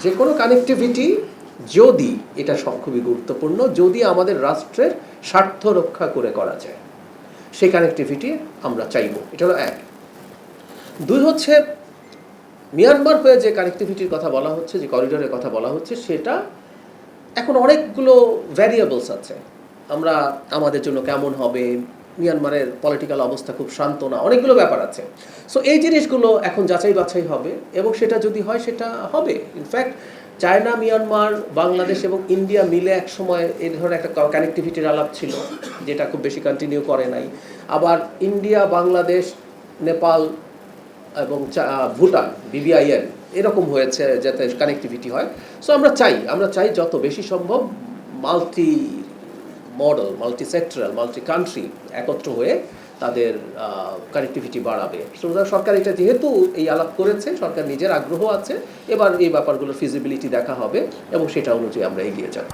যে কোনো কানেক্টিভিটি যদি এটা খুবই গুরুত্বপূর্ণ, যদি আমাদের রাষ্ট্রের স্বার্থ রক্ষা করে করা যায়, সেই কানেক্টিভিটি আমরা চাইব। এটা হলো এক। দুই হচ্ছে, মিয়ানমার হয়ে যে কানেক্টিভিটির কথা বলা হচ্ছে, যে করিডোরের কথা বলা হচ্ছে, সেটা এখন অনেকগুলো ভ্যারিয়েবলস আছে। আমরা আমাদের জন্য কেমন হবে, মিয়ানমারের পলিটিক্যাল অবস্থা খুব শান্ত না, অনেকগুলো ব্যাপার আছে। সো এই জিনিসগুলো এখন যাচাই বাছাই হবে, এবং সেটা যদি হয় সেটা হবে। ইনফ্যাক্ট চায়না, মিয়ানমার, বাংলাদেশ এবং ইন্ডিয়া মিলে এক সময় এই ধরনের একটা কানেক্টিভিটির আলাপ ছিল, যেটা খুব বেশি কন্টিনিউ করে নাই। আবার ইন্ডিয়া, বাংলাদেশ, নেপাল এবং ভুটান, বিবিআইএন, এরকম হয়েছে যাতে কানেক্টিভিটি হয়। সো আমরা চাই যত বেশি সম্ভব multi model, multi sectoral, multi country একত্র হয়ে তাদের কানেক্টিভিটি বাড়াবে। সুতরাং সরকার এটা যেহেতু এই আলাপ করেছে, সরকার নিজের আগ্রহ আছে, এবার এই ব্যাপারগুলোর ফিজিবিলিটি দেখা হবে এবং সেটা অনুযায়ী আমরা এগিয়ে যাব।